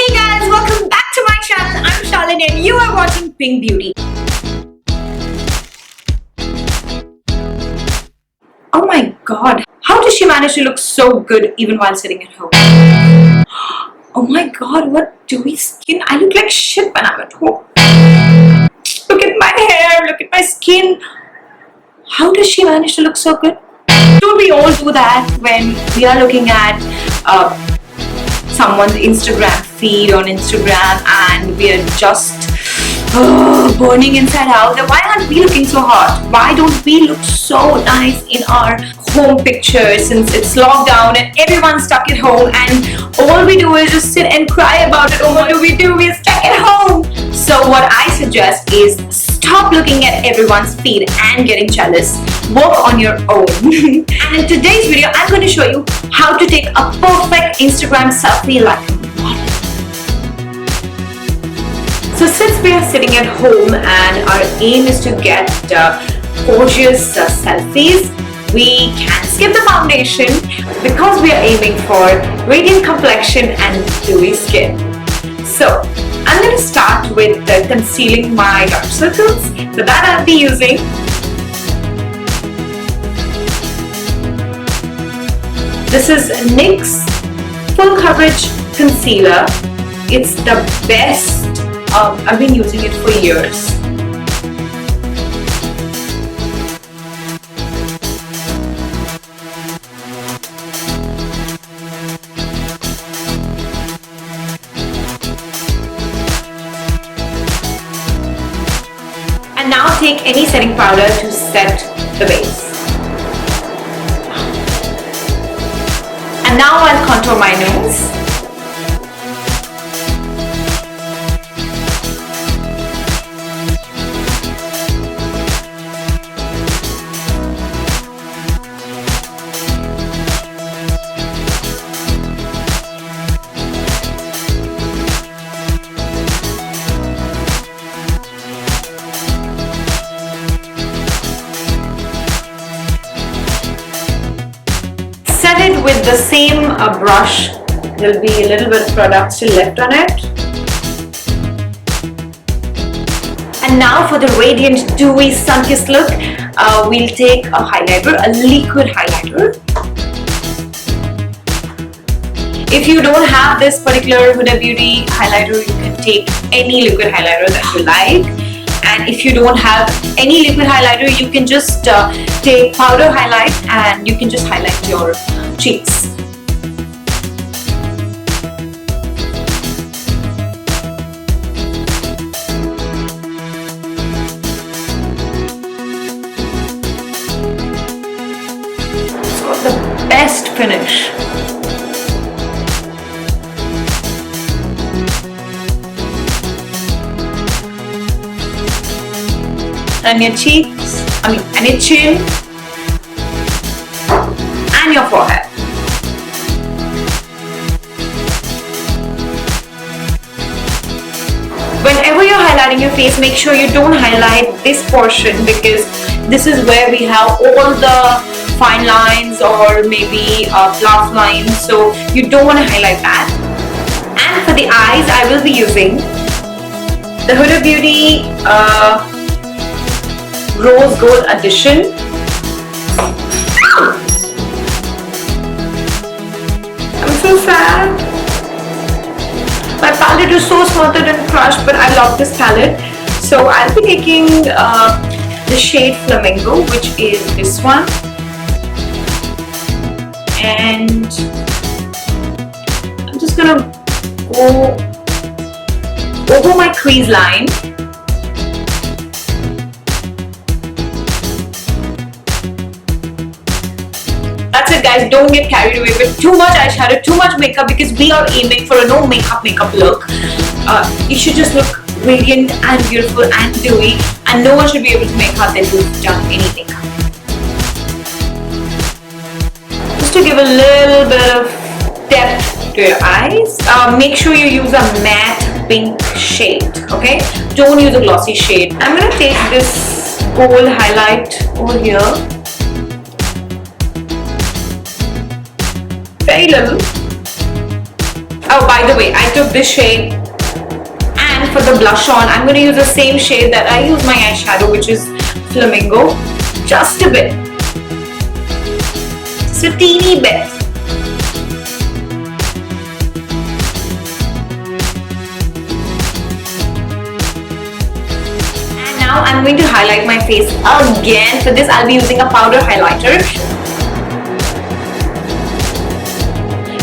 Hey guys, welcome back to my channel. I'm Shalini and you are watching Pink Beauty. Oh my god, how does she manage to look so good even while sitting at home? Oh my god, what dewy skin. I look like shit when I'm at home. Look at my hair, look at my skin. How does she manage to look so good? Don't we all do that when we are looking at someone's Instagram feed on Instagram and we are just burning inside out? Then why aren't we looking so hot? Why don't we look so nice in our home pictures since it's lockdown and everyone's stuck at home and all we do is just sit and cry about it? Oh, what do? We're stuck at home. So what I suggest is stop looking at everyone's feed and getting jealous. Work on your own. And in today's video, I'm going to show you how to take a perfect Instagram selfie like a model. So since we are sitting at home and our aim is to get gorgeous selfies, we can skip the foundation because we are aiming for radiant complexion and dewy skin. So I'm going to start with concealing my dark circles. For that I'll be using this is NYX Full Coverage Concealer. It's the best. I've been using it for years. And now take any setting powder to set the base. And now I'll contour my nose. With the same brush, there will be a little bit of product still left on it. And now for the radiant dewy sun-kissed look, we'll take a highlighter, a liquid highlighter. If you don't have this particular Huda Beauty highlighter, you can take any liquid highlighter that you like. And if you don't have any liquid highlighter, you can just take powder highlight and you can just highlight your cheeks. It's got the best finish. And your cheeks, and your chin, and your forehead. Whenever you're highlighting your face, make sure you don't highlight this portion because this is where we have all the fine lines or maybe laugh lines, so you don't want to highlight that. And for the eyes, I will be using the Huda Beauty Rose Gold Edition. I'm so sad. My palette is so smothered and crushed, but I love this palette. So I'll be taking the shade Flamingo, which is this one. And I'm just gonna go over my crease line. That's it guys, don't get carried away with too much eyeshadow, too much makeup because we are aiming for a no makeup look. You should just look radiant and beautiful and dewy and no one should be able to make out that you've done any makeup. Just to give a little bit of depth to your eyes, make sure you use a matte pink shade, okay? Don't use a glossy shade. I'm going to take this gold highlight over here. Very little. Oh, by the way, I took this shade, and for the blush on, I'm going to use the same shade that I use my eyeshadow, which is Flamingo. Just a bit. Just a teeny bit. And now I'm going to highlight my face again. For this, I'll be using a powder highlighter.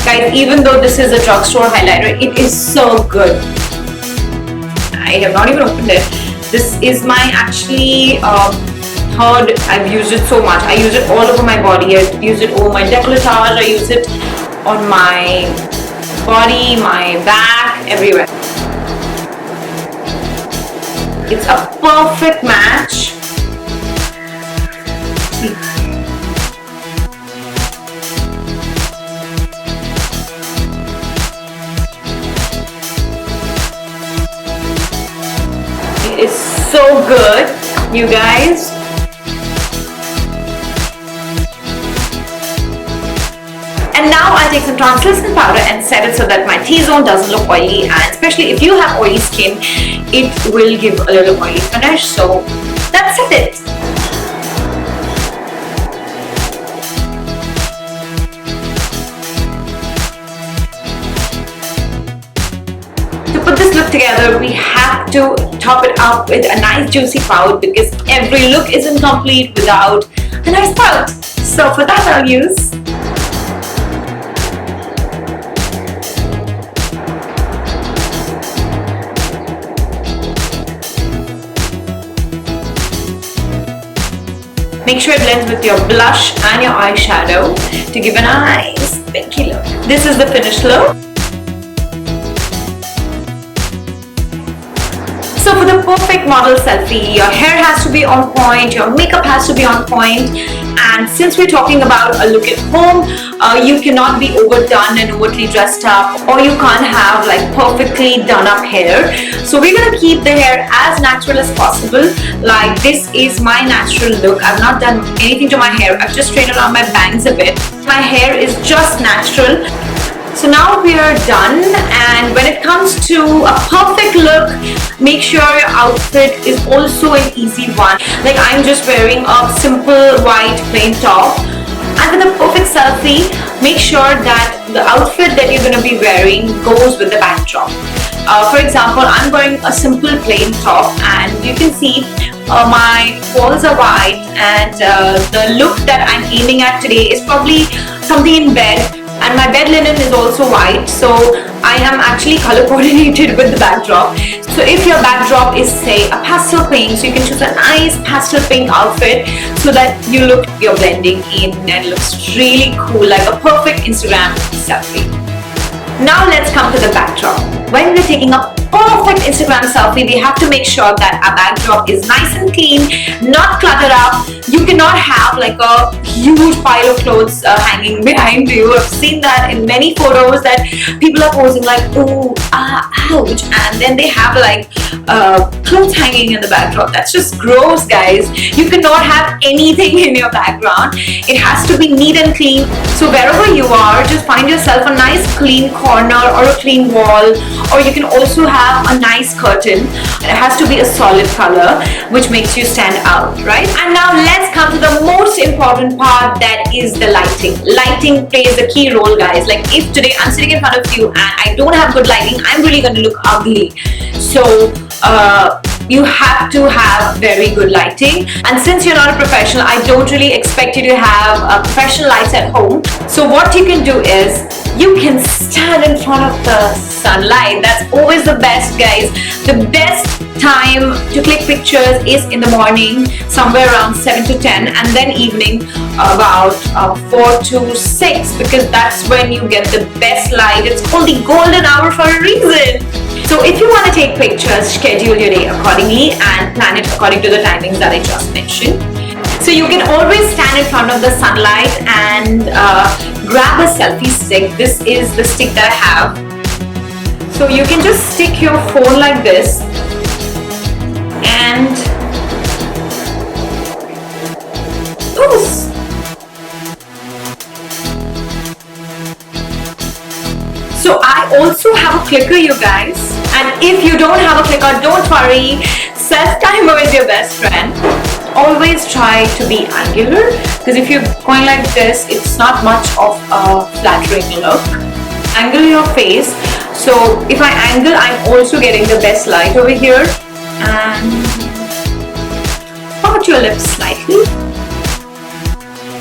Guys, even though this is a drugstore highlighter, it is so good. I have not even opened it. This is my actually third. I've used it so much. I use it all over my body. I use it over my décolletage. I use it on my body, my back, everywhere. It's a perfect match. See. Is so good, you guys. And now I'll take some translucent powder and set it so that my T-zone doesn't look oily, and especially if you have oily skin, it will give a little oily finish. So that's it. To put this look together, we have to top it up with a nice juicy pout, because every look is incomplete without a nice pout. So for that, I'll use make sure it blends with your blush and your eyeshadow to give a nice pinky look. This is the finished look. So for the perfect model selfie, your hair has to be on point, your makeup has to be on point, and since we're talking about a look at home, you cannot be overdone and overtly dressed up, or you can't have like perfectly done up hair. So we're gonna keep the hair as natural as possible. Like, this is my natural look. I've not done anything to my hair. I've just straightened around my bangs a bit. My hair is just natural. So now we are done, and when it comes to a perfect look, make sure your outfit is also an easy one. Like, I'm just wearing a simple white plain top, and with a perfect selfie, make sure that the outfit that you're going to be wearing goes with the backdrop. For example, I'm wearing a simple plain top, and you can see my walls are white, and the look that I'm aiming at today is probably something in bed. And my bed linen is also white, so I am actually color coordinated with the backdrop. So if your backdrop is, say, a pastel pink, so you can choose a nice pastel pink outfit so that you're blending in and it looks really cool, like a perfect Instagram selfie. Now let's come to the backdrop. When we're taking a perfect Instagram selfie, we have to make sure that our backdrop is nice and clean, not cluttered up. You cannot have like a huge pile of clothes hanging behind you. I've seen that in many photos that people are posing like, oh, ouch, and then they have like clothes hanging in the backdrop. That's just gross, guys. You cannot have anything in your background. It has to be neat and clean. So wherever you are, just find yourself a nice clean corner or a clean wall, or you can also have a nice curtain. It has to be a solid color which makes you stand out, right? And now let's come to the most important part, that is the lighting. Lighting plays a key role, guys. Like, if today I'm sitting in front of you and I don't have good lighting, I'm really going to look ugly. So you have to have very good lighting, and since you're not a professional, I don't really expect you to have professional lights at home. So what you can do is you can stand in front of the sunlight. That's always the best, guys. The best time to click pictures is in the morning, somewhere around 7 to 10, and then evening about 4 to 6, because that's when you get the best light. It's called the golden hour for a reason. So if you want to take pictures, schedule your day accordingly and plan it according to the timings that I just mentioned. So you can always stand in front of the sunlight and grab a selfie stick. This is the stick that I have. So you can just stick your phone like this and pose. So I also have a clicker, you guys. And if you don't have a clicker, don't worry. Self-timer is your best friend. Always try to be angular, because if you're going like this, it's not much of a flattering look. Angle your face. So if I angle, I'm also getting the best light over here. And puff your lips slightly.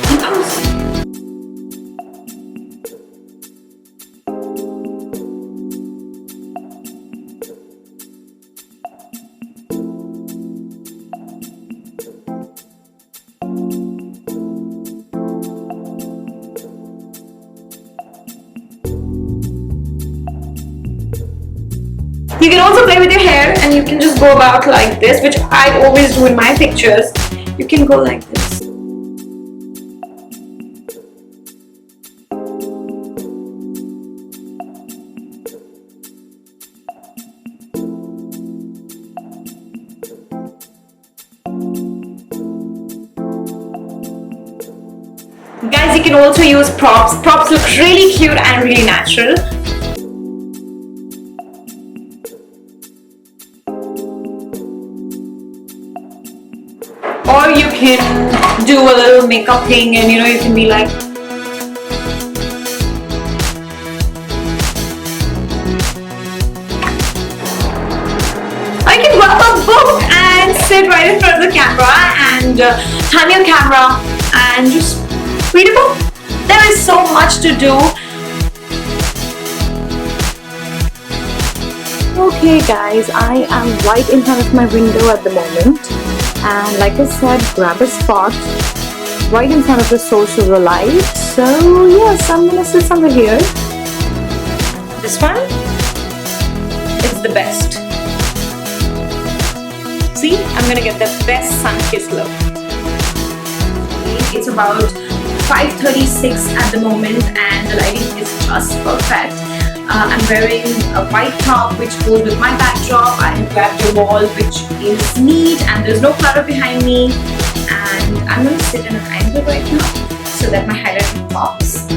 And pose. You can also play with your hair, and you can just go about like this, which I always do in my pictures. You can go like this. Guys, you can also use props. Props look really cute and really natural. Or you can do a little makeup thing, and you can be like, or you can grab a book and sit right in front of the camera and turn your camera and just read a book. There is so much to do. Okay guys, I am right in front of my window at the moment. And like I said, grab a spot right in front of the source of the light. So yes, I'm gonna sit somewhere here. This one is the best. See, I'm gonna get the best sun-kissed look. It's about 5:36 at the moment, and the lighting is just perfect. I'm wearing a white top which goes with my backdrop. I have grabbed a wall which is neat and there's no clutter behind me. And I'm going to sit in an angle right now so that my highlighter pops.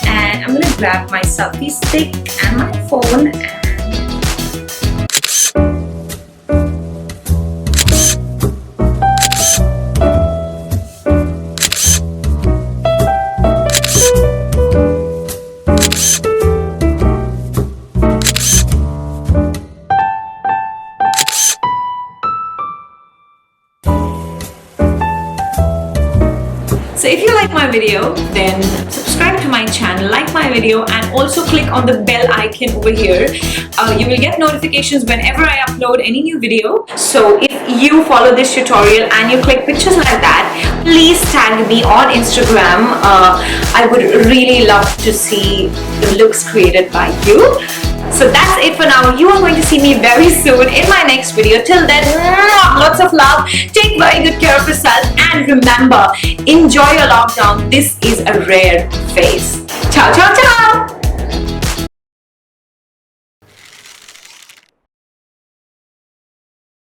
And I'm going to grab my selfie stick and my phone and so if you like my video, then subscribe to my channel, like my video, and also click on the bell icon over here. You will get notifications whenever I upload any new video. So if you follow this tutorial and you click pictures like that, please tag me on Instagram. I would really love to see the looks created by you. So that's it for now. You are going to see me very soon in my next video. Till then, lots of love. Take very good care of yourself. And remember, enjoy your lockdown. This is a rare phase. Ciao, ciao, ciao.